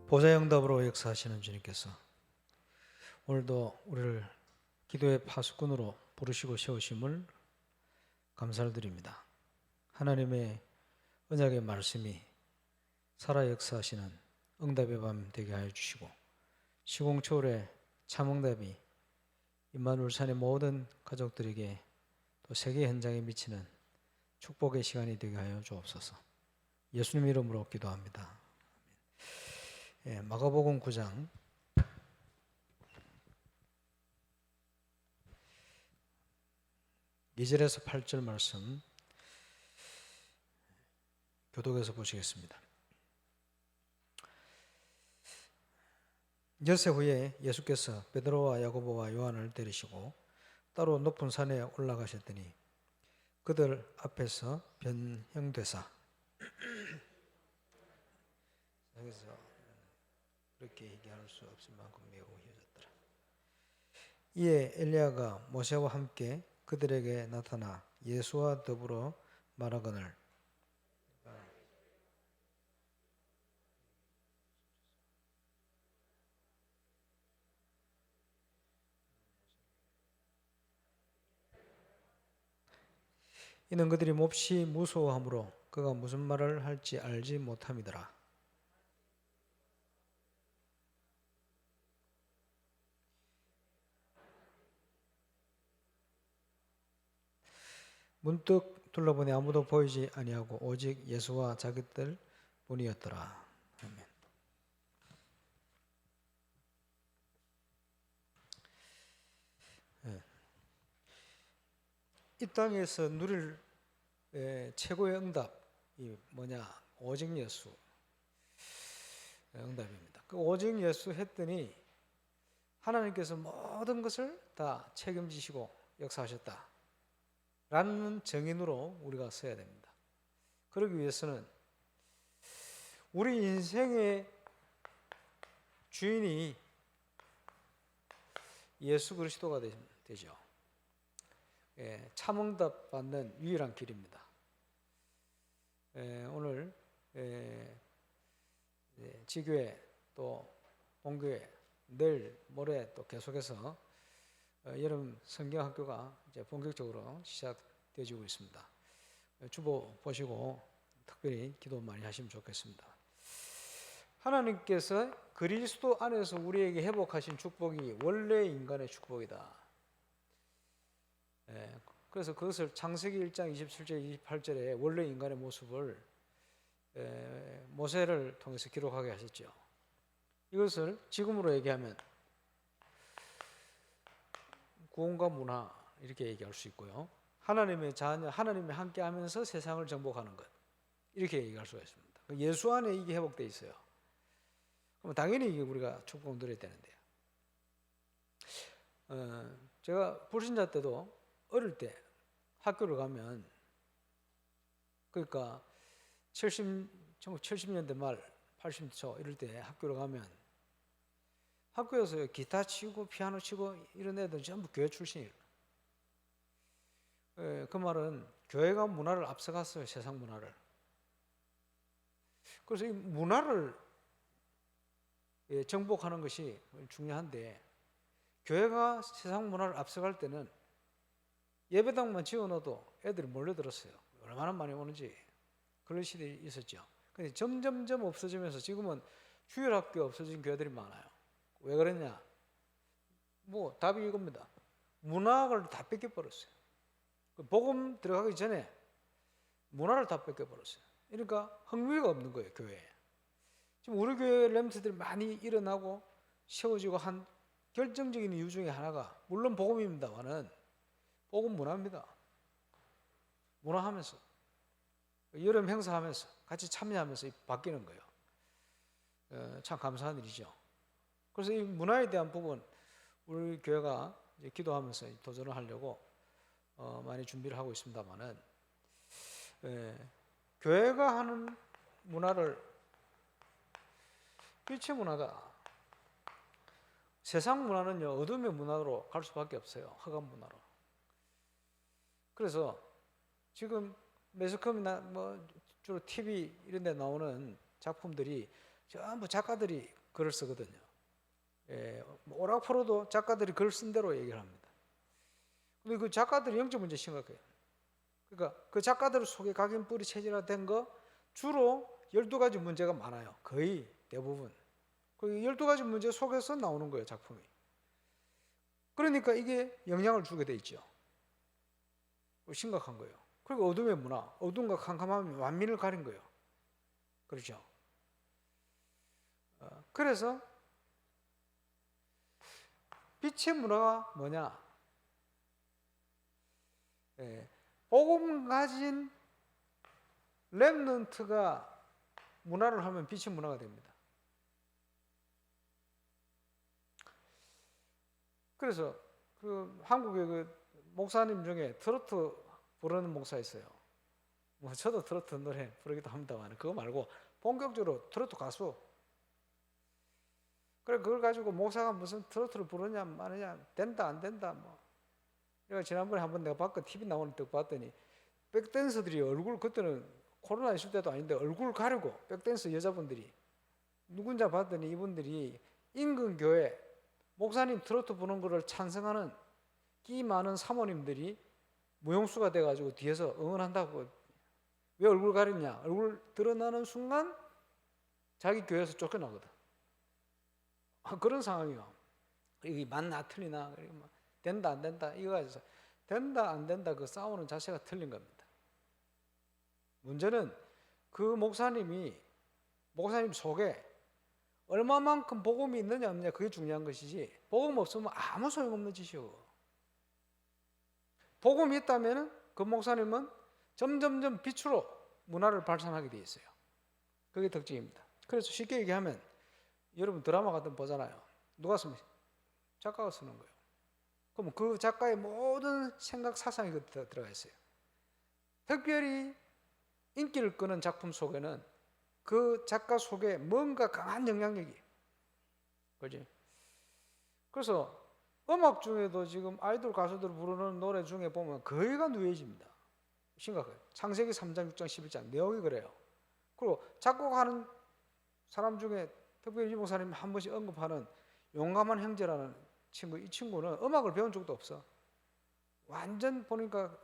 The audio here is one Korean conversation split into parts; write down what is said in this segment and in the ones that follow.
보좌영답으로 역사하시는 주님께서 오늘도 우리를 기도의 파수꾼으로 부르시고 세우심을 감사를 드립니다. 하나님의 언약의 말씀이 살아 역사하시는 응답의 밤 되게 하여 주시고 시공초월의 참응답이 임마누엘산의 모든 가족들에게 또 세계 현장에 미치는 축복의 시간이 되게 하여 주옵소서. 예수님 이름으로 기도합니다. 마가복음 9장 2절에서 8절 말씀 교독에서 보시겠습니다. 엿새 후에 예수께서 베드로와 야고보와 요한을 데리시고 따로 높은 산에 올라가셨더니 그들 앞에서 변형되사 여기서 그렇게 얘기할 수 없을 만큼 매우 희어졌더라. 이에 엘리야가 모세와 함께 그들에게 나타나 예수와 더불어 말하거늘 이는 그들이 몹시 무서워하므로 그가 무슨 말을 할지 알지 못함이더라. 문득 둘러보니 아무도 보이지 아니하고 오직 예수와 자기들 뿐이었더라. 아멘. 이 땅에서 누릴 최고의 응답이 뭐냐? 오직 예수 응답입니다. 그 오직 예수 했더니 하나님께서 모든 것을 다 책임지시고 역사하셨다 라는 정인으로 우리가 서야 됩니다. 그러기 위해서는 우리 인생의 주인이 예수 그리스도가 되죠. 참응답 받는 유일한 길입니다. 오늘 지교회 또 본교회 내일 모레 또 계속해서 여름 성경학교가 이제 본격적으로 시작되어지고 있습니다. 주보 보시고 특별히 기도 많이 하시면 좋겠습니다. 하나님께서 그리스도 안에서 우리에게 회복하신 축복이 원래 인간의 축복이다. 그래서 그것을 창세기 1장 27절 28절에 원래 인간의 모습을 모세를 통해서 기록하게 하셨죠. 이것을 지금으로 얘기하면 구원과 문화 이렇게 얘기할 수 있고요. 하나님의 자녀, 하나님이 함께하면서 세상을 정복하는 것 이렇게 얘기할 수가 있습니다. 예수 안에 이게 회복되어 있어요. 그럼 당연히 이게 우리가 축복 누려야 되는데요. 제가 불신자 때도 어릴 때 학교를 가면 그러니까 1970년대 말 80년대 초 이럴 때 학교를 가면 학교에서 기타 치고 피아노 치고 이런 애들 전부 교회 출신이에요. 그 말은 교회가 문화를 앞서갔어요. 세상 문화를. 그래서 이 문화를 정복하는 것이 중요한데 교회가 세상 문화를 앞서갈 때는 예배당만 지어놔도 애들이 몰려들었어요. 얼마나 많이 오는지 그런 시대에 있었죠. 근데 점점점 없어지면서 지금은 주일학교 없어진 교회들이 많아요. 왜 그랬냐? 뭐 답이 이겁니다. 문화를 다 뺏겨버렸어요. 복음 들어가기 전에 문화를 다 뺏겨버렸어요. 그러니까 흥미가 없는 거예요, 교회에. 지금 우리 교회 렘트들이 많이 일어나고 세워지고 한 결정적인 이유 중에 하나가 물론 복음입니다만은 복음 문화입니다. 문화하면서 여름 행사하면서 같이 참여하면서 바뀌는 거예요. 참 감사한 일이죠. 그래서 이 문화에 대한 부분 우리 교회가 이제 기도하면서 도전을 하려고 많이 준비를 하고 있습니다만은 교회가 하는 문화를 빛의 문화다. 세상 문화는요 어둠의 문화로 갈 수밖에 없어요. 흑암 문화로. 그래서 지금 매스컴이나 뭐 주로 TV 이런 데 나오는 작품들이 전부 작가들이 글을 쓰거든요. 오락프로도 작가들이 글 쓴 대로 얘기를 합니다. 근데 그 작가들이 영적 문제 심각해요. 그러니까 그 작가들 속에 각인 뿌리 체질화된 거 주로 12가지 문제가 많아요. 거의 대부분. 그 12가지 문제 속에서 나오는 거예요, 작품이. 그러니까 이게 영향을 주게 돼 있죠. 심각한 거예요. 그리고 어둠의 문화, 어둠과 캄캄함이 완민을 가린 거예요. 그렇죠. 그래서 빛의 문화가 뭐냐? 복음 가진 렘넌트가 문화를 하면 빛의 문화가 됩니다. 그래서 그 한국의 그 목사님 중에 트로트 부르는 목사 있어요. 뭐 저도 트로트 노래 부르기도 합니다만 그거 말고 본격적으로 트로트 가수. 그래 그걸 가지고 목사가 무슨 트로트를 부르냐 마느냐 된다 안 된다 뭐. 내가 지난번에 한번 내가 밖에 TV 나오는 때 봤더니 백댄서들이 얼굴 그때는 코로나 있을 때도 아닌데 얼굴 가리고 백댄서 여자분들이 누군지 봤더니 이분들이 인근 교회 목사님 트로트 부르는 거를 찬성하는 끼 많은 사모님들이 무용수가 돼가지고 뒤에서 응원한다고. 왜 얼굴 가리냐? 얼굴 드러나는 순간 자기 교회에서 쫓겨나거든. 그런 상황이요. 이게 맞나 틀리나 된다 안 된다 이거 가지고 된다 안 된다 그 싸우는 자체가 틀린 겁니다. 문제는 그 목사님 속에 얼마만큼 복음이 있느냐 없느냐 그게 중요한 것이지 복음 없으면 아무 소용없는 짓이요. 복음이 있다면 그 목사님은 점점점 빛으로 문화를 발산하게 돼 있어요. 그게 특징입니다. 그래서 쉽게 얘기하면 여러분 드라마 같은 거 보잖아요. 누가 씁니까? 작가가 쓰는 거예요. 그럼 그 작가의 모든 생각 사상이 들어가 있어요. 특별히 인기를 끄는 작품 속에는 그 작가 속에 뭔가 강한 영향력이 그렇지? 그래서 음악 중에도 지금 아이돌 가수들 부르는 노래 중에 보면 거의가 뉴에이지입니다. 심각해요. 창세기 3장, 6장, 11장 내용이 그래요. 그리고 작곡하는 사람 중에 특별히 이 목사님 한 번씩 언급하는 용감한 형제라는 친구, 이 친구는 음악을 배운 적도 없어. 완전 보니까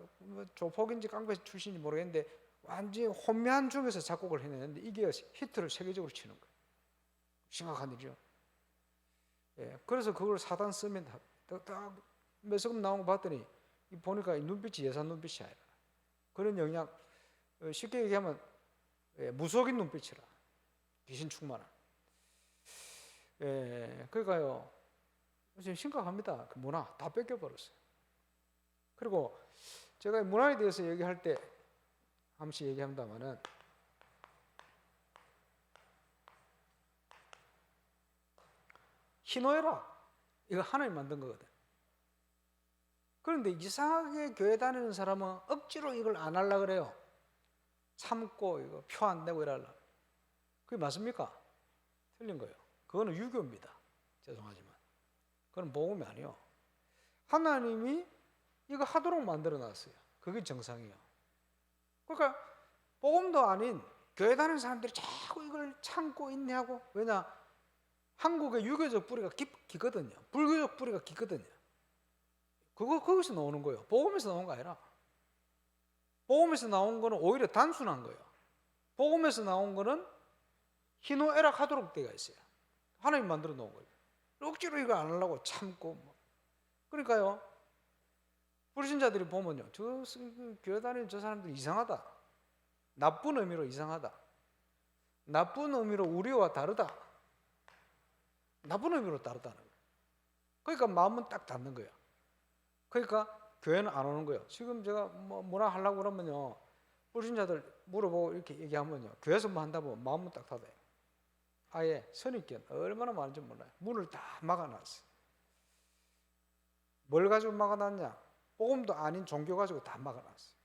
조폭인지 깡패 출신인지 모르겠는데 완전히 혼미한 중에서 작곡을 해냈는데 이게 히트를 세계적으로 치는 거예요. 심각한 일이죠. 그래서 그걸 사단 쓰면 딱 매스금 나온 거 봤더니 보니까 눈빛이 예산 눈빛이 아니라 그런 영향, 쉽게 얘기하면 무속인 눈빛이라 귀신 충만한. 그러니까요 지금 심각합니다. 그 문화 다 뺏겨버렸어요. 그리고 제가 문화에 대해서 얘기할 때 한 번씩 얘기합니다만은 희노애락 이거 하나님 만든 거거든. 그런데 이상하게 교회 다니는 사람은 억지로 이걸 안 하려고 그래요. 참고 이거 표 안 내고 이러려고. 그게 맞습니까? 틀린 거예요. 그거는 유교입니다. 죄송하지만 그건 복음이 아니에요. 하나님이 이거 하도록 만들어 놨어요. 그게 정상이에요. 그러니까 복음도 아닌 교회 다니는 사람들이 자꾸 이걸 참고 인내하고. 왜냐? 한국의 유교적 뿌리가 깊거든요. 불교적 뿌리가 깊거든요. 거기서 나오는 거예요. 복음에서 나온 거 아니라. 복음에서 나온 거는 오히려 단순한 거예요. 복음에서 나온 거는 희노애락 하도록 되어 있어요. 하나님 만들어 놓은 거예요. 억지로 이거 안 하려고 참고. 그러니까요. 불신자들이 보면요. 저 교회 다니는 저 사람들 이상하다. 나쁜 의미로 이상하다. 나쁜 의미로 우리와 다르다. 나쁜 의미로 다르다는 거예요. 그러니까 마음은 딱 닫는 거예요. 그러니까 교회는 안 오는 거예요. 지금 제가 뭐라 하려고 그러면요. 불신자들 물어보고 이렇게 얘기하면요. 교회에서 뭐 한다면 마음은 딱 닫아요. 아예 선입견 얼마나 많은지 몰라요. 문을 다 막아놨어요. 뭘 가지고 막아놨냐? 복음도 아닌 종교 가지고 다 막아놨어요.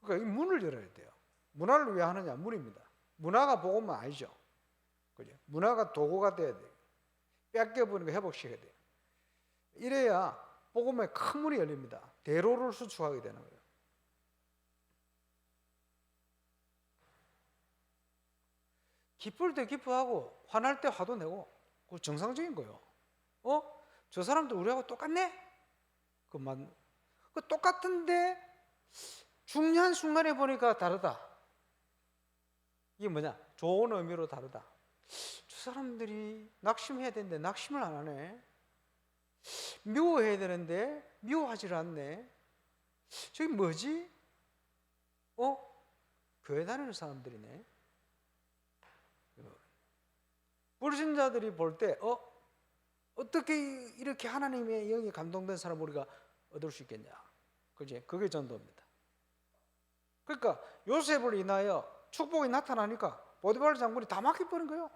그러니까 이 문을 열어야 돼요. 문화를 왜 하느냐? 문입니다. 문화가 복음은 아니죠. 그죠? 문화가 도구가 돼야 돼요. 뺏겨버리는 거 회복시켜야 돼요. 이래야 복음에 큰 문이 열립니다. 대로를 수축하게 되는 거예요. 기쁠 때 기뻐하고 화날 때 화도 내고 그거 정상적인 거예요. 저 사람도 우리하고 똑같네? 그 똑같은데 중요한 순간에 보니까 다르다. 이게 뭐냐? 좋은 의미로 다르다. 저 사람들이 낙심해야 되는데 낙심을 안 하네. 미워해야 되는데 미워하지를 않네. 저게 뭐지? 교회 다니는 사람들이네. 불신자들이 볼 때 어떻게 이렇게 하나님의 영이 감동된 사람 우리가 얻을 수 있겠냐? 그지? 그게 전도입니다. 그러니까 요셉을 인하여 축복이 나타나니까 보디발 장군이 다 막혀버린 거예요.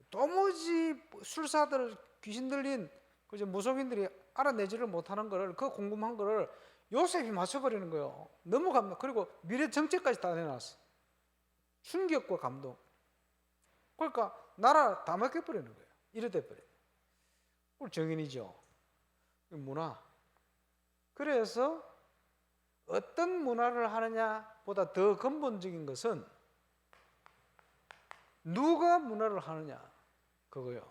도무지 술사들, 귀신 들린 그죠? 무속인들이 알아내지를 못하는 거를, 그 궁금한 거를 요셉이 맞춰버리는 거예요. 너무 감동. 그리고 미래 정체까지 다 내놨어. 충격과 감동. 그러니까 나라 다 맡겨버리는 거예요. 이래 돼버려요. 그걸 정인이죠. 문화. 그래서 어떤 문화를 하느냐보다 더 근본적인 것은 누가 문화를 하느냐, 그거요.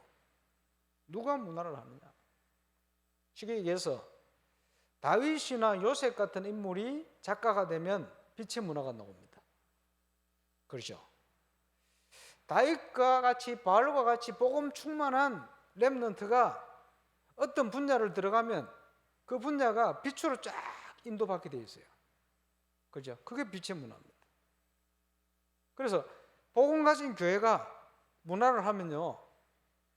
누가 문화를 하느냐. 쉽게 얘기해서 다윗이나 요셉 같은 인물이 작가가 되면 빛의 문화가 나옵니다. 그렇죠? 다윗과 같이, 바울과 같이 복음 충만한 렘넌트가 어떤 분야를 들어가면 그 분야가 빛으로 쫙 인도받게 되어 있어요. 그죠? 그게 빛의 문화입니다. 그래서 복음 가진 교회가 문화를 하면요,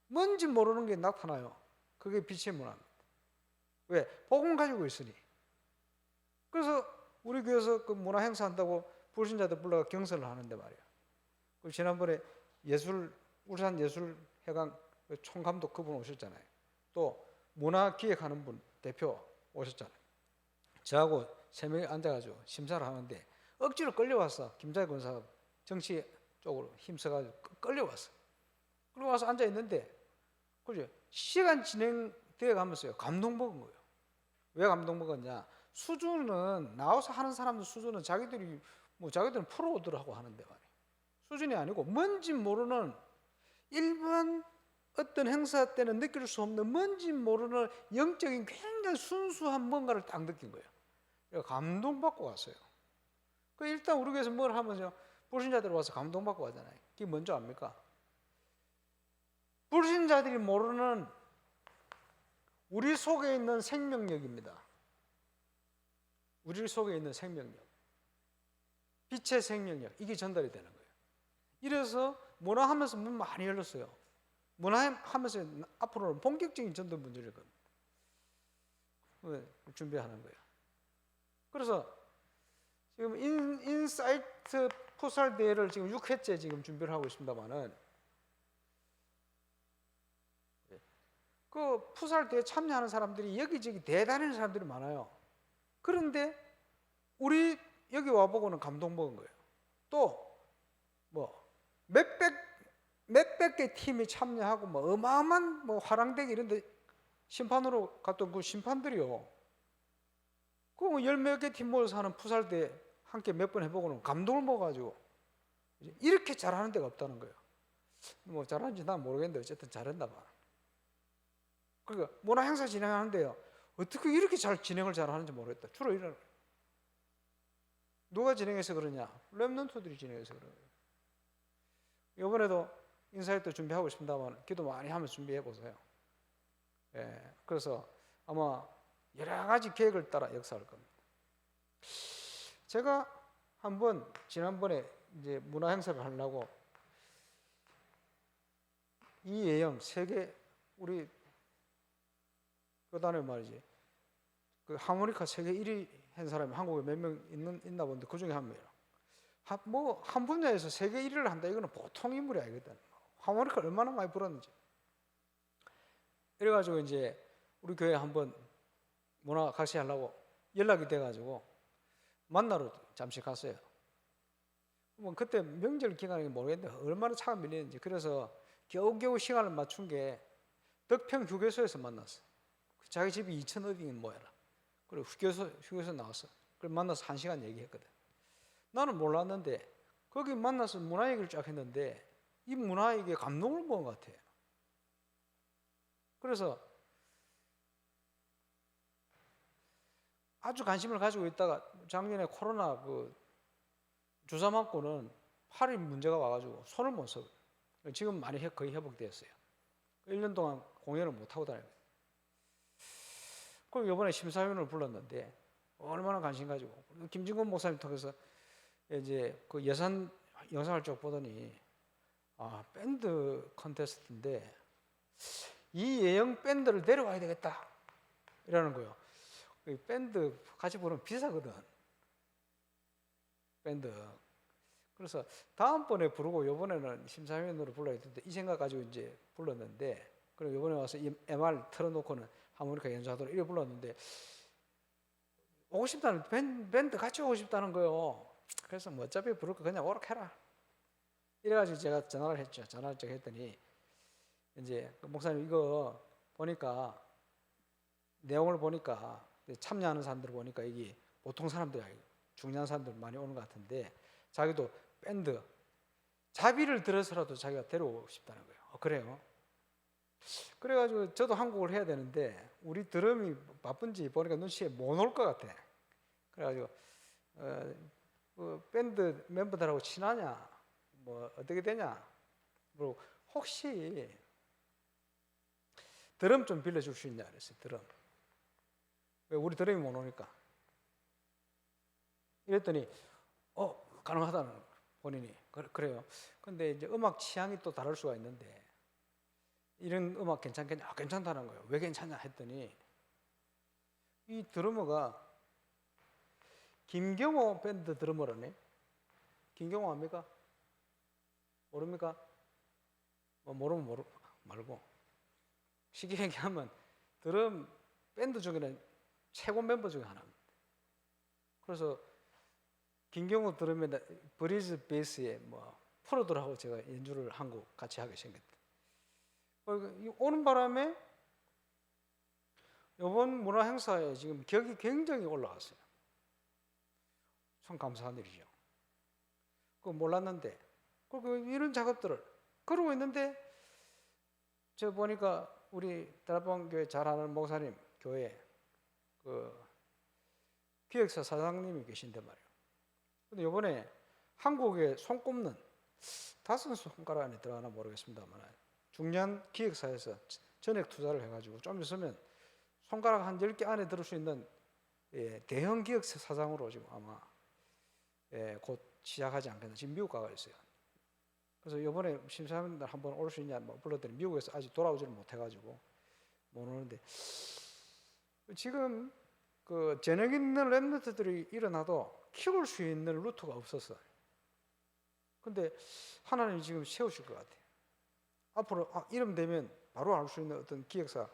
뭔지 모르는 게 나타나요. 그게 빛의 문화입니다. 왜? 복음 가지고 있으니. 그래서 우리 교회에서 그 문화 행사한다고 불신자들 불러가 경선을 하는데 말이에요. 지난번에 울산 예술회관 총감독 그분 오셨잖아요. 또 문화 기획하는 분 대표 오셨잖아요. 저하고 3명이 앉아가지고 심사를 하는데 억지로 끌려왔어. 김자희 권사가 정치 쪽으로 힘써가지고 끌려왔어. 그리고 와서 앉아있는데 그죠? 시간 진행되어 가면서요, 감동먹은 거예요. 왜 감동먹었냐? 수준은, 나와서 하는 사람들 수준은 자기들은 프로들하고 하는데 말이에요. 수준이 아니고 뭔지 모르는, 일반 어떤 행사 때는 느낄 수 없는 뭔지 모르는 영적인 굉장히 순수한 뭔가를 딱 느낀 거예요. 감동받고 왔어요. 일단 우리 교회에서 뭘 하면서 불신자들 와서 감동받고 가잖아요. 그게 뭔지 압니까? 불신자들이 모르는 우리 속에 있는 생명력입니다. 우리 속에 있는 생명력, 빛의 생명력, 이게 전달이 되는 거예요. 이래서 문화하면서 문 많이 열렸어요. 문화하면서 앞으로는 본격적인 전도 문 열릴 겁니다. 준비하는 거예요. 그래서 지금 인사이트 풋살 대회를 지금 6회째 지금 준비를 하고 있습니다만은, 그 풋살 대회 참여하는 사람들이 여기저기 대단한 사람들이 많아요. 그런데 우리 여기 와보고는 감동먹은 거예요. 또 뭐 몇백 개 팀이 참여하고 뭐 어마어마한 뭐 화랑대기 이런데 심판으로 갔던 그 심판들이요, 그 10몇 개 팀 모여서 하는 풋살 대회 함께 몇 번 해보고는 감동을 먹어가지고 이렇게 잘하는 데가 없다는 거예요. 뭐 잘하는지 난 모르겠는데 어쨌든 잘했나 봐. 그러니까 문화 행사 진행하는데요, 어떻게 이렇게 진행을 잘하는지 모르겠다. 주로 이런, 누가 진행해서 그러냐? 렘넌트들이 진행해서 그래요. 이번에도 인사이트 준비하고 있습니다만 기도 많이 하면서 준비해 보세요. 그래서 아마 여러 가지 계획을 따라 역사할 겁니다. 제가 한번 지난번에 이제 문화 행사를 하려고 이예영 세계 우리 교단에 말이지, 그 하모니카 세계 1위 한 사람이 한국에 몇 명 있나 본데 그 중에 한 명이에요. 한 분야에서 세계 1위를 한다, 이거는 보통 인물이 아니거든. 하모니카를 얼마나 많이 불었는지. 이래가지고 이제 우리 교회 한번 문화 같이 하려고 연락이 돼가지고 만나러 잠시 갔어요. 뭐 그때 명절 기간이 모르겠는데 얼마나 차가 밀리는지. 그래서 겨우겨우 시간을 맞춘 게 덕평 휴게소에서 만났어. 자기 집이 2천 어디인 뭐야라. 그리고 휴게소 나왔어. 그걸 만나서 1시간 얘기했거든. 나는 몰랐는데 거기 만나서 문화 얘기를 쫙 했는데 이 문화 얘기에 감동을 본 것 같아요. 그래서 아주 관심을 가지고 있다가 작년에 코로나 그 주사 맞고는 팔이 문제가 와가지고 손을 못 써요. 지금 많이 거의 회복되었어요. 1년 동안 공연을 못 하고 다녀요. 그럼 이번에 심사위원을 불렀는데 얼마나 관심 가지고 김진곤 목사님 통해서 이제 그 예산 영상을 쭉 보더니 밴드 컨테스트인데 이 예형 밴드를 데려와야 되겠다 이러는 거예요. 밴드 같이 부르면 비싸거든. 밴드. 그래서 다음번에 부르고 이번에는 심사위원으로 불러야 되는데 이 생각 가지고 이제 불렀는데 그리고 이번에 와서 이 MR 틀어놓고는 하모니카 연주하도록 이렇게 불렀는데 오고 싶다는 밴드 같이 오고 싶다는 거예요. 그래서 뭐 어차피 부를 거 그냥 오락 해라. 이래가지고 제가 전화를 했죠. 전화를 제가 했더니 이제 목사님 이거 보니까 내용을 보니까 참여하는 사람들 보니까 이게 보통 사람들이 아니고 중요한 사람들 많이 오는 것 같은데 자기도 밴드 자비를 들어서라도 자기가 데려오고 싶다는 거예요. 그래요. 그래가지고 저도 한국을 해야 되는데 우리 드럼이 바쁜지 보니까 눈치에 못 올 것 같아. 그래가지고 그 밴드 멤버들하고 친하냐 뭐 어떻게 되냐 그리고 혹시 드럼 좀 빌려줄 수 있냐 그랬어요. 드럼. 왜 우리 드럼이 못 오니까. 이랬더니 가능하다는 거예요. 본인이. 그래요. 근데 이제 음악 취향이 또 다를 수가 있는데 이런 음악 괜찮겠냐? 괜찮다는 거예요. 왜 괜찮냐 했더니 이 드러머가 김경호 밴드 드러머라네. 김경호 압니까? 모릅니까? 모르면 말고 쉽게 얘기하면 드럼 밴드 중에는 최고 멤버 중에 하나입니다. 그래서 김경호 드럼에 브리즈 베이스에 뭐 프로들하고 제가 연주를 한 곡 같이 하게 생겼다. 오는 바람에 이번 문화 행사에 지금 격이 굉장히 올라갔어요. 참 감사한 일이죠. 그거 몰랐는데 그리고 이런 작업들을 그러고 있는데 저 보니까 우리 다락방교회 잘하는 목사님 교회 그 기획사 사장님이 계신데 말이에요. 근데 이번에 한국에 손꼽는 5손가락 안에 들어가나 모르겠습니다만 중요한 기획사에서 전액 투자를 해가지고 좀 있으면 손가락 한 10개 안에 들을 수 있는 대형 기획사 사장으로 지금 아마 곧 시작하지 않겠나. 지금 미국 가가 있어요. 그래서 이번에 심사위원들 한번 올 수 있냐 뭐 불렀더니 미국에서 아직 돌아오지를 못해가지고 못 오는데 지금 그 재능 있는 랩런트들이 일어나도 키울 수 있는 루트가 없었어요. 근데 하나님이 지금 세우실 것 같아요. 앞으로 이름 되면 바로 할 수 있는 어떤 기획사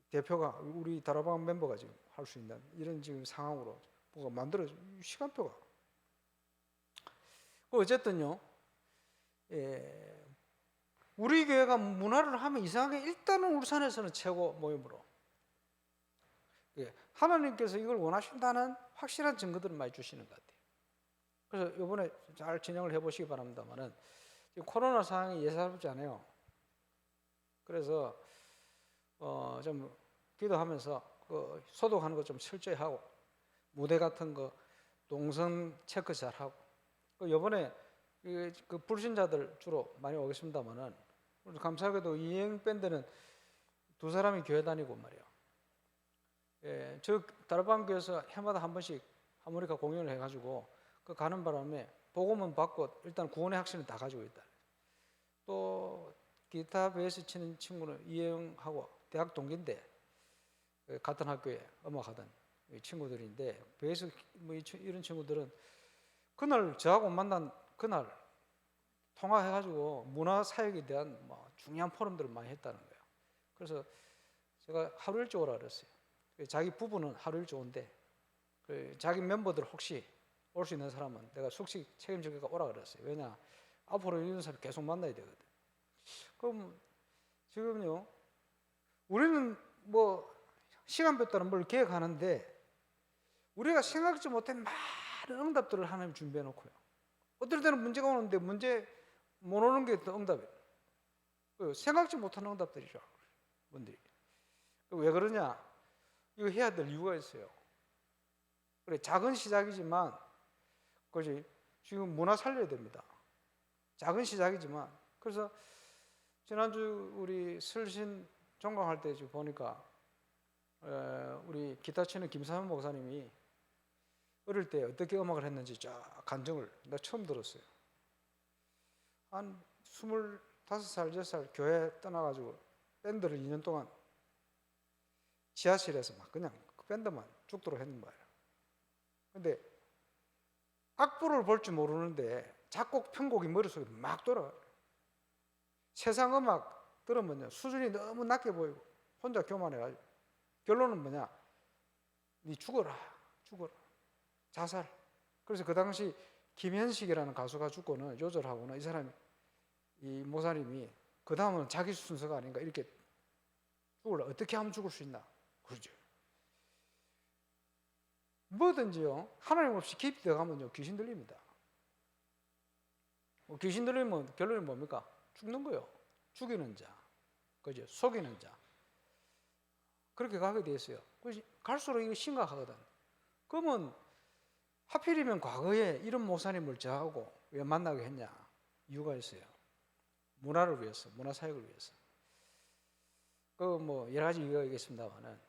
대표가 우리 다락방 멤버가 지금 할 수 있는 이런 지금 상황으로 뭐가 만들어져 시간표가. 어쨌든요, 우리 교회가 문화를 하면 이상하게 일단은 울산에서는 최고 모임으로. 하나님께서 이걸 원하신다는 확실한 증거들을 많이 주시는 것 같아요. 그래서 이번에 잘 진행을 해보시기 바랍니다만은 지금 코로나 상황이 예사롭지 않아요. 그래서 좀 기도하면서 그 소독하는 거 좀 철저히 하고 무대 같은 거 동선 체크 잘 하고 이번에 그 불신자들 주로 많이 오겠습니다만은 감사하게도 이행 밴드는 2사람이 교회 다니고 말이에요. 저 다락방교에서 해마다 한 번씩 하모니카 공연을 해가지고 그 가는 바람에 복음은 받고 일단 구원의 확신을 다 가지고 있다. 또 기타 베이스 치는 친구는 이혜영하고 대학 동기인데 같은 학교에 음악하던 친구들인데 베이스 뭐 이런 친구들은 그날 저하고 만난 그날 통화해가지고 문화 사역에 대한 뭐 중요한 포럼들을 많이 했다는 거예요. 그래서 제가 하루 일찍 오라 그랬어요. 자기 부부는 하루 일찍 온대. 자기 멤버들 혹시 올 수 있는 사람은 내가 숙식 책임지니까 오라 그랬어요. 왜냐 앞으로 이런 사람 계속 만나야 되거든. 그럼 지금요 우리는 뭐 시간표 따라 뭘 계획하는데 우리가 생각지 못한 많은 응답들을 하나님 준비해 놓고요. 어떨 때는 문제가 오는데 문제 못 오는 게 더 응답이에요. 생각지 못하는 응답들이죠. 분들이. 왜 그러냐? 이거 해야 될 이유가 있어요. 그래, 작은 시작이지만, 그지? 지금 문화 살려야 됩니다. 작은 시작이지만. 그래서 지난주 우리 설신 종강할 때 지금 보니까 우리 기타 치는 김사면 목사님이 어릴 때 어떻게 음악을 했는지 쫙 간증을 내가 처음 들었어요. 한 25살, 6살 교회 떠나가지고 밴드를 2년 동안 지하실에서 막 그냥 그 밴드만 죽도록 했는 거예요. 근데 악보를 볼 줄 모르는데 작곡, 편곡이 머릿속에 막 돌아가요. 세상 음악 들으면요, 수준이 너무 낮게 보이고 혼자 교만해가지고 결론은 뭐냐? 니 죽어라, 죽어라, 자살. 그래서 그 당시 김현식이라는 가수가 죽고는 요절하고는 이 사람이, 이 모사님이 그 다음은 자기 순서가 아닌가, 이렇게 죽을라, 어떻게 하면 죽을 수 있나, 그러죠. 뭐든지요, 하나님 없이 깊이 들어가면요 귀신 들립니다. 귀신 들리면 결론이 뭡니까? 죽는 거요. 죽이는 자, 그죠? 속이는 자. 그렇게 가게 돼 있어요. 갈수록 이거 심각하거든. 그러면 하필이면 과거에 이런 목사님을 저하고 왜 만나게 했냐? 이유가 있어요. 문화를 위해서, 문화 사역을 위해서. 뭐 여러 가지 이유가 있겠습니다만은,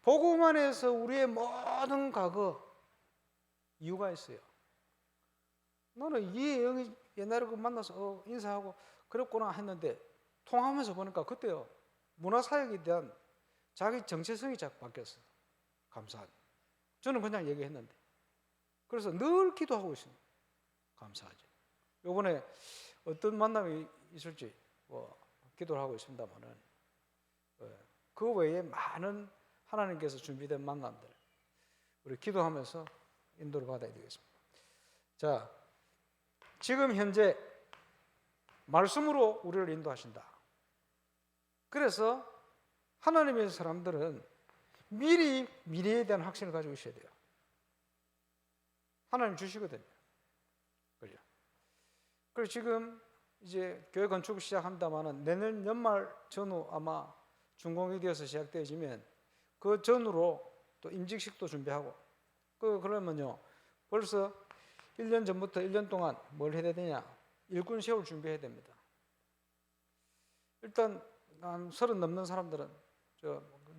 복음 안에서 우리의 모든 과거 이유가 있어요. 나는 이 영이 옛날에 그 만나서 인사하고 그랬구나 했는데, 통하면서 보니까 그때요, 문화 사역에 대한 자기 정체성이 자꾸 바뀌었어. 감사하죠. 저는 그냥 얘기했는데, 그래서 늘 기도하고 있습니다. 감사하죠. 요번에 어떤 만남이 있을지 기도를 하고 있습니다만은, 그 외에 많은 하나님께서 준비된 만남들 우리 기도하면서 인도를 받아야 되겠습니다. 자, 지금 현재 말씀으로 우리를 인도하신다. 그래서 하나님의 사람들은 미리 미래에 대한 확신을 가지고 있어야 돼요. 하나님 주시거든요. 그죠? 그래서 지금 이제 교회 건축을 시작한다마는 내년 연말 전후 아마 준공이 되어서 시작되어지면 그 전후로 또 임직식도 준비하고, 그러면요 벌써 1년 전부터 1년 동안 뭘 해야 되냐? 일꾼 세울 준비해야 됩니다. 일단 한 30 넘는 사람들은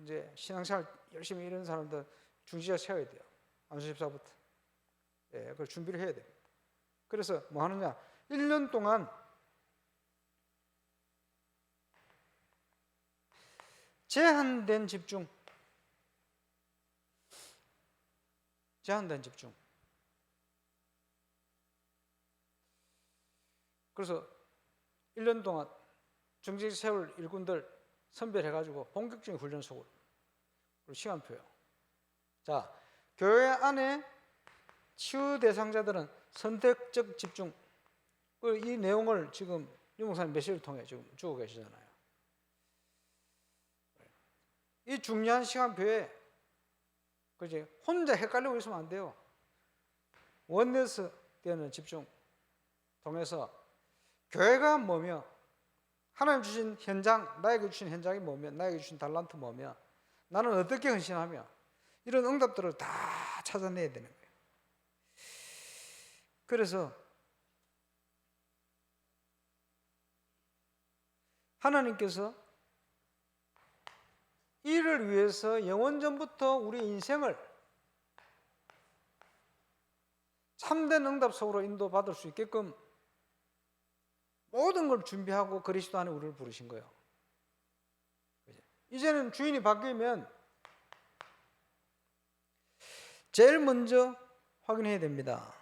이제 신앙생활 열심히 이런 사람들 중지자 세워야 돼요. 안수집사부터. 예, 그걸 준비를 해야 됩니다. 그래서 뭐 하느냐? 1년 동안 제한된 집중. 제한된 집중. 그래서 1년 동안 중직 세울 일꾼들 선별해가지고 본격적인 훈련 속으로, 그리고 시간표요. 자, 교회 안에 치유 대상자들은 선택적 집중. 이 내용을 지금 유 목사님 메시지를 통해 지금 주고 계시잖아요. 이 중요한 시간표에 그지 혼자 헷갈리고 있으면 안 돼요. 원네스 되는 집중 통해서 교회가 뭐며, 하나님 주신 현장, 나에게 주신 현장이 뭐며, 나에게 주신 달란트 뭐며, 나는 어떻게 헌신하며, 이런 응답들을 다 찾아내야 되는 거예요. 그래서 하나님께서 이를 위해서 영원전부터 우리 인생을 참된 응답 속으로 인도받을 수 있게끔 모든 걸 준비하고 그리스도 안에 우리를 부르신 거예요. 이제는 주인이 바뀌면 제일 먼저 확인해야 됩니다.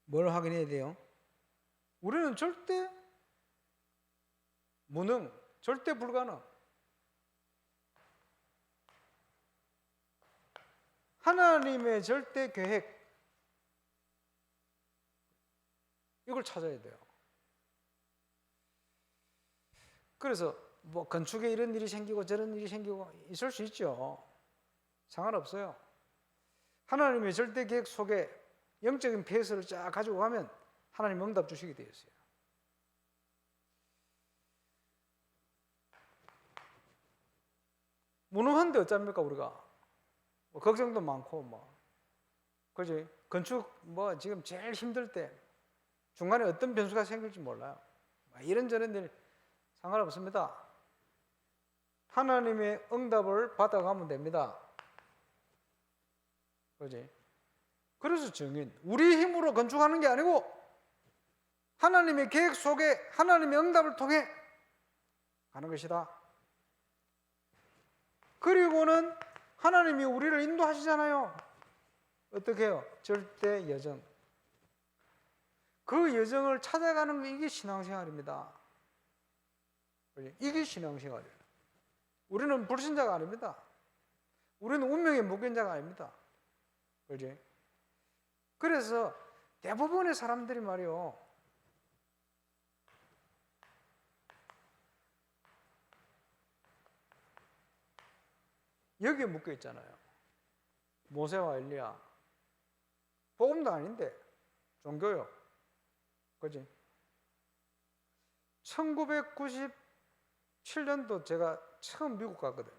뭘 확인해야 돼요? 우리는 절대 무능, 절대 불가능. 하나님의 절대 계획, 이걸 찾아야 돼요. 그래서 뭐 건축에 이런 일이 생기고 저런 일이 생기고 있을 수 있죠. 상관없어요. 하나님의 절대 계획 속에 영적인 페이스를 쫙 가지고 가면 하나님 응답 주시게 되어 있어요. 무능한데 어쩝니까 우리가? 뭐 걱정도 많고 뭐 그지? 건축 뭐 지금 제일 힘들 때 중간에 어떤 변수가 생길지 몰라요. 이런저런 일 상관없습니다. 하나님의 응답을 받아가면 됩니다. 그지? 그래서 증인, 우리 힘으로 건축하는 게 아니고 하나님의 계획 속에 하나님의 응답을 통해 가는 것이다. 그리고는 하나님이 우리를 인도하시잖아요. 어떻게 해요? 절대 여정. 그 여정을 찾아가는 게 이게 신앙생활입니다. 이게 신앙생활이에요. 우리는 불신자가 아닙니다. 우리는 운명의 무견자가 아닙니다. 그렇지? 그래서 대부분의 사람들이 말이요, 여기에 묶여 있잖아요. 모세와 엘리야. 복음도 아닌데 종교요. 그지? 1997년도 제가 처음 미국 갔거든.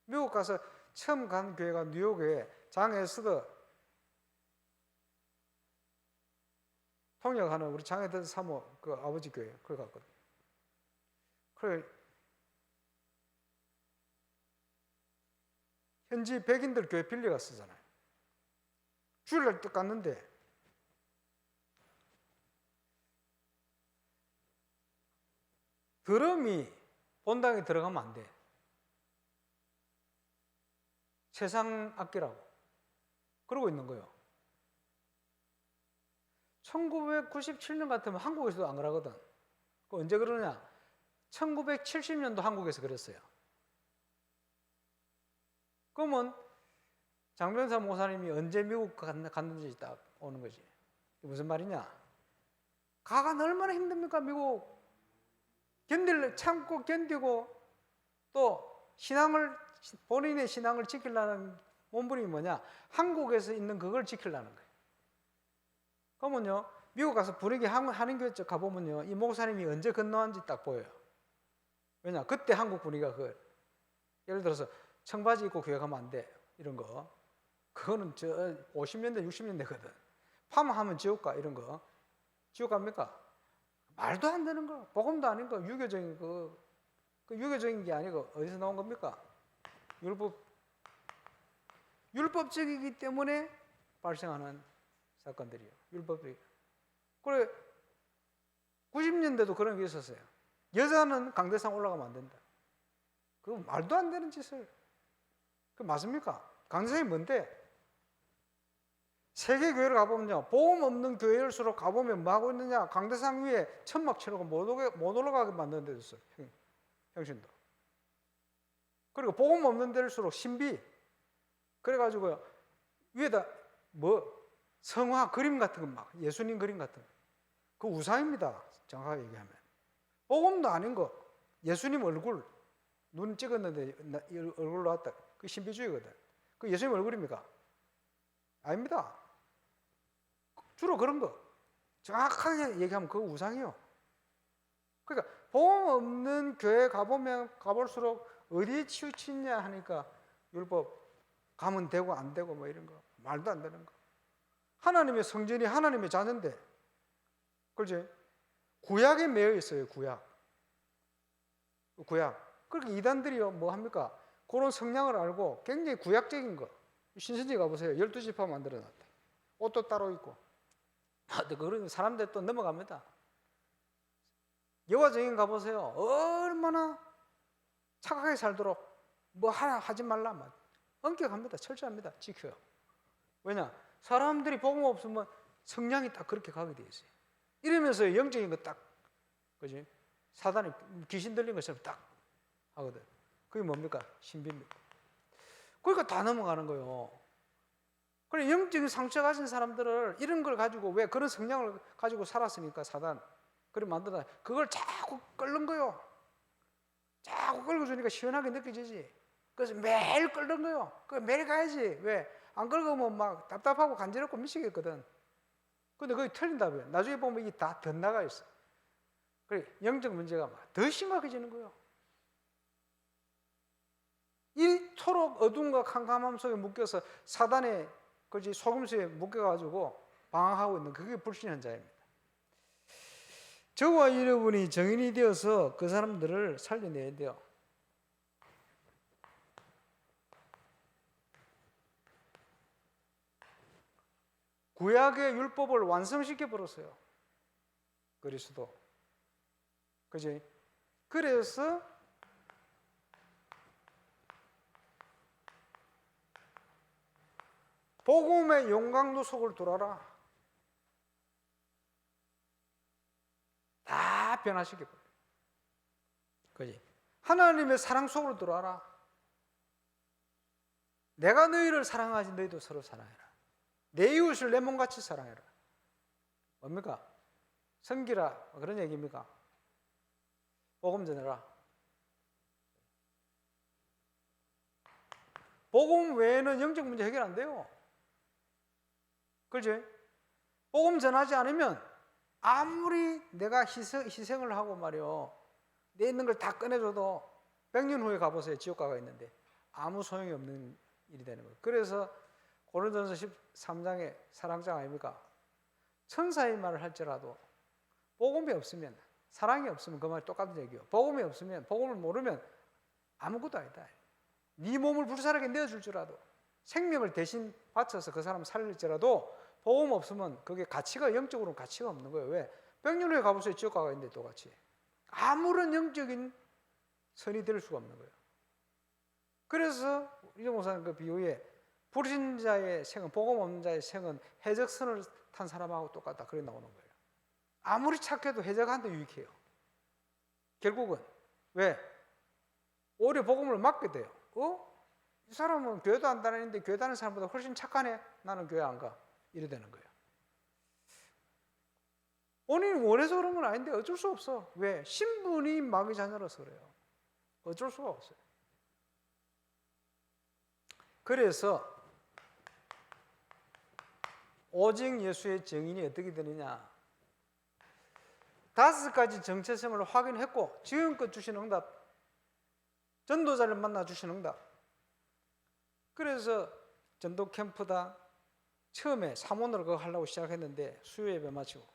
미국 가서 처음 간 교회가 뉴욕에 장 에스더 통역하는 우리 장 에스더 사모 그 아버지 교회 거기 갔거든. 그래 현지 백인들 교회 빌려 갔었잖아요. 주일날 또 갔는데 드럼이 본당에 들어가면 안 돼. 세상 악기라고 그러고 있는 거예요. 1997년 같으면 한국에서도 안 그러거든. 그 언제 그러냐? 1970년도 한국에서 그랬어요. 그러면 장병사 목사님이 언제 미국 갔는지 딱 오는 거지. 무슨 말이냐? 가가 얼마나 힘듭니까? 미국 참고 견디고 또 본인의 신앙을 지키려는 몸부림이 뭐냐? 한국에서 있는 그걸 지키려는 거예요. 그러면요, 미국 가서 분위기 하는 교회 쪽 가보면요, 이 목사님이 언제 건너왔는지 딱 보여요. 왜냐? 그때 한국 분위기가 예를 들어서 청바지 입고 교회 가면 안 돼. 이런 거. 그거는 50년대, 60년대거든. 파마하면 지옥 가. 이런 거. 지옥 갑니까? 말도 안 되는 거. 복음도 아닌 거. 유교적인 거. 그 유교적인 게 아니고 어디서 나온 겁니까? 율법적이기 때문에 발생하는 사건들이요. 율법이. 그래 90년대도 그런 게 있었어요. 여자는 강대상 올라가면 안 된다. 그거 말도 안 되는 짓을. 그 맞습니까? 강대상이 뭔데? 세계 교회를 가보면요, 보험 없는 교회일수록 가보면 뭐 하고 있느냐? 강대상 위에 천막 치려고 못 올라가게 만드는 데도 있어요. 형신도. 그리고 보험 없는 데일수록 신비. 그래가지고요, 위에다 성화 그림 같은 거 막, 예수님 그림 같은 거. 그 우상입니다. 정확하게 얘기하면. 복음도 아닌 거. 예수님 얼굴. 눈 찍었는데 얼굴 나왔다. 그 신비주의거든. 그 예수님 얼굴입니까? 아닙니다. 주로 그런 거. 정확하게 얘기하면 그거 우상이에요. 그러니까 보험 없는 교회 가볼수록 어디에 치우치냐 하니까 율법 가면 되고 안 되고 뭐 이런 거. 말도 안 되는 거. 하나님의 성전이 하나님의 자녀인데, 그렇지? 구약에 매여 있어요. 구약. 그렇게 이단들이요, 뭐 합니까? 그런 성향을 알고 굉장히 구약적인 거. 신천지 가보세요. 12지파 만들어놨다. 옷도 따로 입고. 그런 사람들 또 넘어갑니다. 여호와정인 가보세요. 얼마나 착하게 살도록 뭐 하나 하지 말라. 엄격합니다. 철저합니다. 지켜요. 왜냐? 사람들이 복음 없으면 성향이 딱 그렇게 가게 돼 있어요. 이러면서 영적인 거 딱, 그지? 사단이 귀신 들린 것처럼 딱 하거든. 그게 뭡니까? 신비입니다. 그러니까 다 넘어가는 거예요. 그래, 영적인 상처 가진 사람들을 이런 걸 가지고, 왜 그런 성향을 가지고 살았으니까 사단 그래 만들다 그걸 자꾸 끓는 거요. 자꾸 끌고 주니까 시원하게 느껴지지. 그래서 매일 끓는 거요. 그 매일 가야지. 왜? 안 긁으면 막 답답하고 간지럽고 미치겠거든. 근데 그게 틀린다고요. 나중에 보면 이게 다 덧나가 있어. 그래, 영적 문제가 막 더 심각해지는 거예요. 이토록 어둠과 캄캄함 속에 묶여서 사단의 그지 속임수에 묶여가지고 방황하고 있는 그게 불신한 자입니다. 저와 여러분이 정인이 되어서 그 사람들을 살려내야 돼요. 구약의 율법을 완성시켜 버렸어요. 그리스도. 그지? 그래서 복음의 용광로 속을 돌아라. 다 변화시켜 버려요. 그지? 하나님의 사랑 속으로 들어와라. 내가 너희를 사랑하지 너희도 서로 사랑해라. 내 이웃을 내 몸같이 사랑해라. 뭡니까? 섬기라 그런 얘기입니까? 복음 전해라. 복음 외에는 영적 문제 해결 안 돼요. 그렇지? 복음 전하지 않으면 아무리 내가 희생을 하고 말이요, 내 있는 걸 다 꺼내줘도 100년 후에 가보세요. 지옥가가 있는데 아무 소용이 없는 일이 되는 거예요. 그래서 고린도전서 13장의 사랑장 아닙니까? 천사의 말을 할지라도 복음이 없으면, 사랑이 없으면 그 말이 똑같은 얘기예요. 복음이 없으면, 복음을 모르면 아무것도 아니다. 네 몸을 불사르게 내어줄지라도, 생명을 대신 바쳐서 그 사람을 살릴지라도 복음 없으면 그게 가치가, 영적으로는 가치가 없는 거예요. 왜? 100년 후에 가보세요. 지옥가가 있는데 똑같이 아무런 영적인 선이 될 수가 없는 거예요. 그래서 이정 목사님 그 비유에 불신자의 생은, 복음 없는 자의 생은 해적선을 탄 사람하고 똑같다, 그렇게 나오는 거예요. 아무리 착해도 해적한테 유익해요. 결국은 왜? 오히려 복음을 막게 돼요. 이 사람은 교회도 안 다니는데 교회 다니는 사람보다 훨씬 착하네, 나는 교회 안 가, 이래 되는 거예요. 본인이 원해서 그런 건 아닌데 어쩔 수 없어. 왜? 신분이 마귀 자녀라서 그래요. 어쩔 수가 없어요. 그래서 오직 예수의 증인이 어떻게 되느냐, 5가지 정체성을 확인했고 지금껏 주신 응답, 전도자를 만나 주신 응답. 그래서 전도 캠프다, 처음에 사모를 그거 하려고 시작했는데 수요 예배 마치고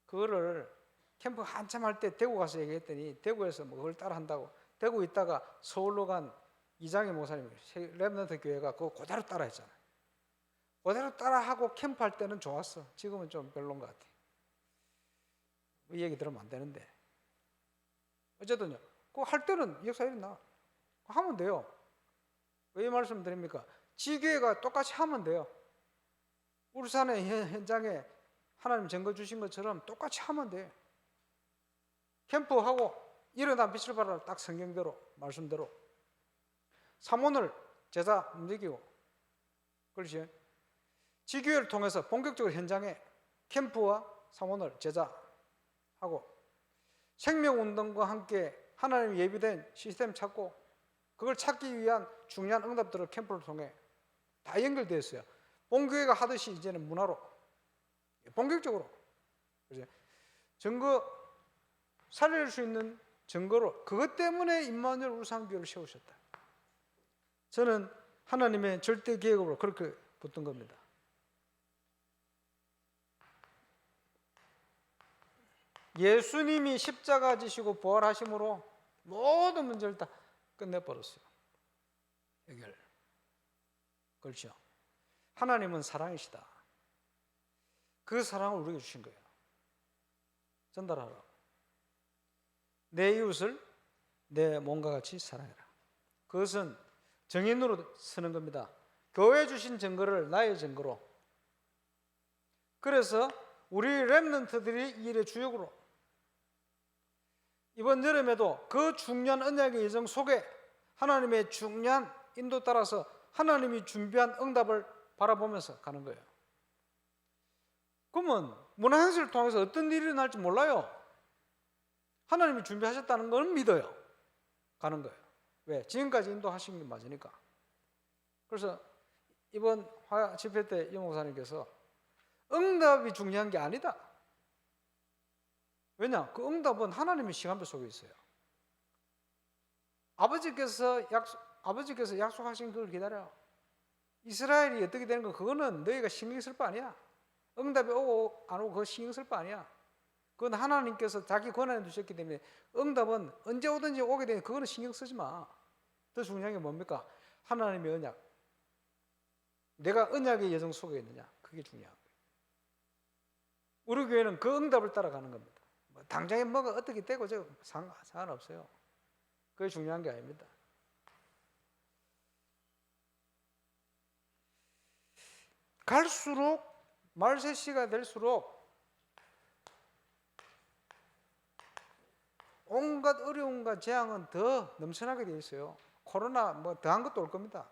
그거를 캠프 한참 할 때 대구 가서 얘기했더니 대구에서 뭐 그걸 따라 한다고, 대구 있다가 서울로 간 이장희 목사님, 랩넌트 교회가 그거 그대로 따라 했잖아요. 그대로 따라 하고 캠프 할 때는 좋았어. 지금은 좀 별로인 것 같아. 이 얘기 들으면 안 되는데 어쨌든요, 그거 할 때는 역사 일어나 하면 돼요. 왜 말씀드립니까? 지교회가 똑같이 하면 돼요. 울산의 현장에 하나님 증거 주신 것처럼 똑같이 하면 돼. 캠프하고 일어나 빛을 발하라, 딱 성경대로, 말씀대로. 사모를 제자 움직이고, 그렇지? 지교회를 통해서 본격적으로 현장에 캠프와 사모를 제자하고 생명운동과 함께 하나님 예비된 시스템 찾고 그걸 찾기 위한 중요한 응답들을 캠프를 통해 다 연결되어 있어요. 본교회가 하듯이 이제는 문화로 본격적으로, 그렇지? 증거 살릴 수 있는 증거로, 그것 때문에 임마누엘 울산교회를 세우셨다. 저는 하나님의 절대 계획으로 그렇게 붙은 겁니다. 예수님이 십자가 지시고 부활하심으로 모든 문제를 다 끝내버렸어요. 해결. 그렇죠. 하나님은 사랑이시다. 그 사랑을 우리에게 주신 거예요. 전달하라고. 내 이웃을 내 몸과 같이 사랑해라. 그것은 정인으로 쓰는 겁니다. 교회 주신 증거를 나의 증거로. 그래서 우리 렘넌트들이 이 일의 주역으로 이번 여름에도 그 중요한 언약의 예정 속에 하나님의 중요한 인도 따라서 하나님이 준비한 응답을 바라보면서 가는 거예요. 그러면 문화행사를 통해서 어떤 일이 일어날지 몰라요. 하나님이 준비하셨다는 걸 믿어요. 가는 거예요. 왜? 지금까지 인도하신 게 맞으니까. 그래서 이번 화야 집회 때 이 목사님께서 응답이 중요한 게 아니다. 왜냐? 그 응답은 하나님의 시간표 속에 있어요. 아버지께서 약속하신 걸 기다려. 이스라엘이 어떻게 되는 거 그거는 너희가 신경 쓸 바 아니야. 응답이 오고 안 오고 그거 신경 쓸 바 아니야. 그건 하나님께서 자기 권한에 두셨기 때문에 응답은 언제 오든지 오게 되면 그거는 신경 쓰지 마. 더 중요한 게 뭡니까? 하나님의 언약. 내가 언약의 여정 속에 있느냐. 그게 중요한 거예요. 우리 교회는 그 응답을 따라가는 겁니다. 뭐 당장에 뭐가 어떻게 되고 저 상관없어요. 그게 중요한 게 아닙니다. 갈수록 말세시가 될수록 온갖 어려움과 재앙은 더 넘쳐나게 되어 있어요. 코로나 뭐 더한 것도 올 겁니다.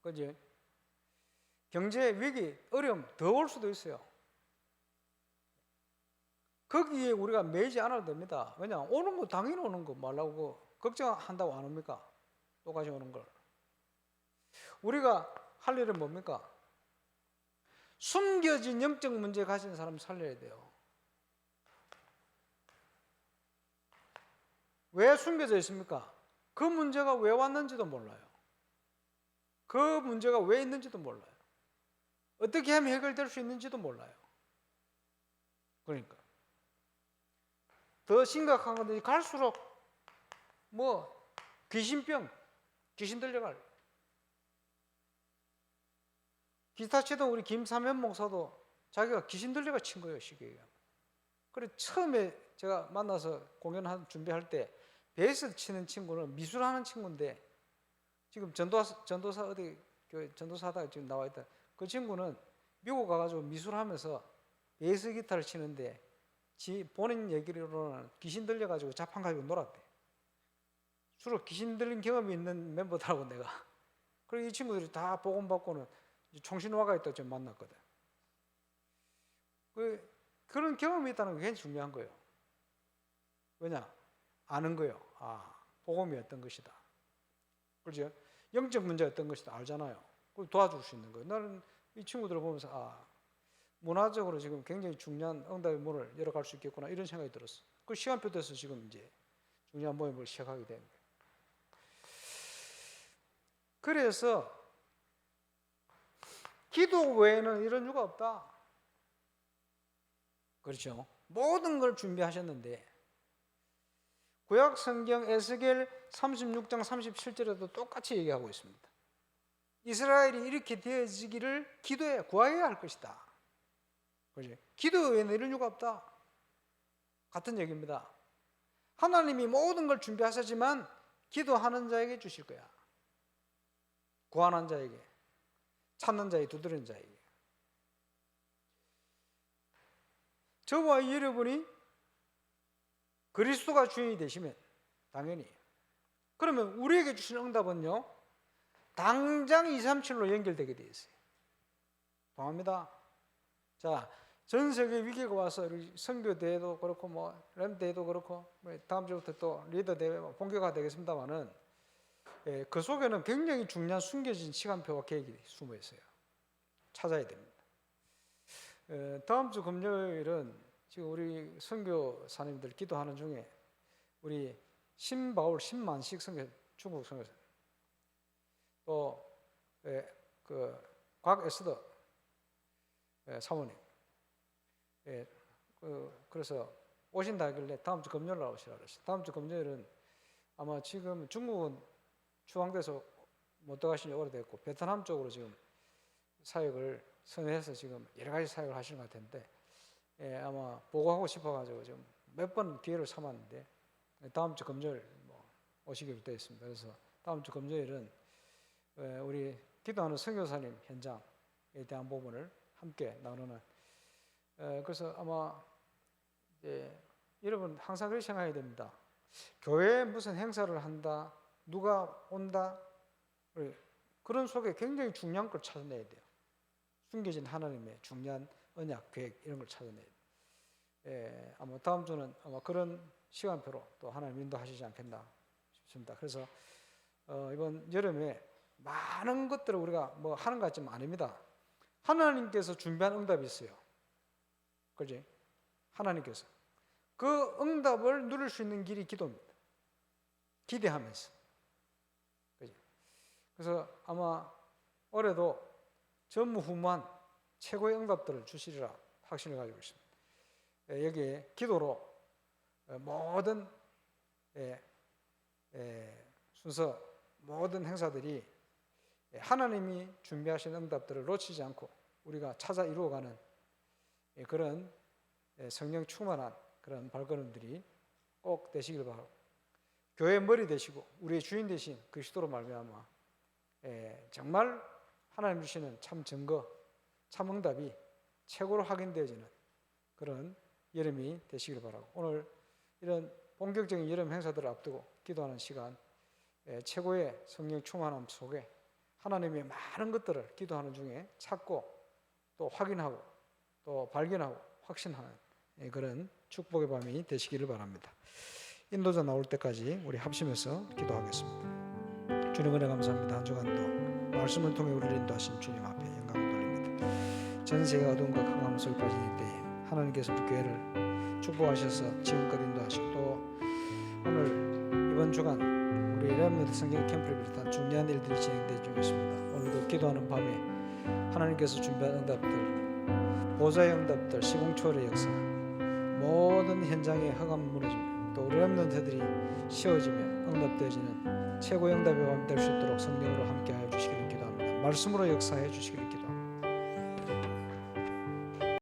그지? 경제 위기, 어려움 더 올 수도 있어요. 거기에 우리가 매이지 않아도 됩니다. 왜냐? 오는 거 당연히 오는 거 말라고 걱정한다고 안 옵니까? 똑같이 오는 걸. 우리가 할 일은 뭡니까? 숨겨진 영적 문제 가진 사람 살려야 돼요. 왜 숨겨져 있습니까? 그 문제가 왜 왔는지도 몰라요. 그 문제가 왜 있는지도 몰라요. 어떻게 하면 해결될 수 있는지도 몰라요. 그러니까 더 심각한 건데 갈수록 뭐 귀신병, 귀신 들려갈. 기타 치던 우리 김사면 목사도 자기가 귀신 들려가 친 거예요, 쉽게. 그래 처음에 제가 만나서 공연 준비할 때 베이스 치는 친구는 미술하는 친구인데 지금 전도사 어디 전도사다 지금 나와 있다. 그 친구는 미국 가가지고 미술하면서 베이스 기타를 치는데 본인 얘기로는 귀신 들려가지고 자판 가지고 놀았대. 주로 귀신 들린 경험이 있는 멤버들하고 내가. 그리고 이 친구들이 다 복음받고는 총신화가 있다고 좀 만났거든. 그런 경험이 있다는 게 굉장히 중요한 거예요. 왜냐? 아는 거예요. 아, 복음이 어떤 것이다. 그렇죠? 영적 문제가 어떤 것이다 알잖아요. 그걸 도와줄 수 있는 거예요. 나는 이 친구들을 보면서 문화적으로 지금 굉장히 중요한 응답의 문을 열어갈 수 있겠구나 이런 생각이 들었어. 그 시간표 돼서 지금 이제 중요한 모임을 시작하게 된 거예요. 그래서 기도 외에는 이런 이유가 없다. 그렇죠? 모든 걸 준비하셨는데 구약 성경 에스겔 36장 37절에도 똑같이 얘기하고 있습니다. 이스라엘이 이렇게 되어지기를 기도해 구하여야 할 것이다. 그렇죠? 기도 외에는 이런 이유가 없다. 같은 얘기입니다. 하나님이 모든 걸 준비하셨지만 기도하는 자에게 주실 거야. 구하는 자에게, 찾는 자에게, 두드리는 자에게. 저와 여러분이 그리스도가 주인이 되시면 당연히 그러면 우리에게 주신 응답은요 당장 237로 연결되게 되어 있어요. 동합니다. 자, 전 세계 위기가 와서 우리 선교 대회도 그렇고 뭐 램 대회도 그렇고 다음 주부터 또 리더 대회 본격화 되겠습니다만은 그 속에는 굉장히 중요한 숨겨진 시간표와 계획이 숨어 있어요. 찾아야 됩니다. 다음 주 금요일은 지금 우리 선교사님들 기도하는 중에 우리 신바울 신만식 선교 중국 선교사 또 곽에스더 사모님 그래서 오신다 하길래 다음 주 금요일 날 오시라 그랬어요. 다음 주 금요일은 아마 지금 중국은 추방돼서 못 들어가신 지 오래됐고 베트남 쪽으로 지금 사역을 선회해서 지금 여러 가지 사역을 하시는 것 같은데 아마 보고하고 싶어가지고 지금 몇 번 기회를 삼았는데 다음 주 금요일 오시기로 되어 있습니다. 그래서 다음 주 금요일은 우리 기도하는 선교사님 현장에 대한 부분을 함께 나누는 그래서 아마 여러분 항상 그렇게 생각해야 됩니다. 교회에 무슨 행사를 한다, 누가 온다 그런 속에 굉장히 중요한 걸 찾아내야 돼요. 숨겨진 하나님의 중요한 언약, 계획 이런 걸 찾아내야 돼요. 아마 다음 주는 아마 그런 시간표로 또 하나님 인도하시지 않겠나 싶습니다. 그래서 이번 여름에 많은 것들을 우리가 뭐 하는 것 같지만 아닙니다. 하나님께서 준비한 응답이 있어요. 그렇지? 하나님께서 그 응답을 누릴 수 있는 길이 기도입니다. 기대하면서. 그렇지? 그래서 아마 올해도 전무후무한 최고의 응답들을 주시리라 확신을 가지고 있습니다. 여기에 기도로 모든 순서 모든 행사들이 하나님이 준비하신 응답들을 놓치지 않고 우리가 찾아 이루어가는 그런 성령 충만한 그런 발걸음들이 꼭 되시길 바라고, 교회의 머리 되시고 우리의 주인 되신 그리스도로 말미암아 정말 하나님 주시는 참 증거, 참 응답이 최고로 확인되어지는 그런 여름이 되시길 바라고, 오늘 이런 본격적인 여름 행사들을 앞두고 기도하는 시간, 최고의 성령 충만함 속에 하나님의 많은 것들을 기도하는 중에 찾고 또 확인하고 또 발견하고 확신하는 그런 축복의 밤이 되시기를 바랍니다. 인도자 나올 때까지 우리 합심해서 기도하겠습니다. 주님 은혜 감사합니다. 한 주간도 말씀을 통해 우리를 인도하신 주님 앞에 영광을 돌립니다. 전 세계가 어두움과 흑암 속에 빠진 이때에 하나님께서 우리 교회를 축복하셔서 지금껏 인도하시고 또 오늘 이번 주간 우리 렘넌트 성경 캠프를 비롯한 중요한 일들이 진행되고 있습니다. 오늘도 기도하는 밤에 하나님께서 준비한 응답들, 보좌의 응답들, 시공초월의 역사, 모든 현장의 흑암 무너지며 또 우리 렘넌트들이 씌워지며 응답되어지는 최고의 응답의 밤 될 수 있도록 성령으로 함께하여 주시기를 기도합니다. 말씀으로 역사해 주시기를 기도합니다.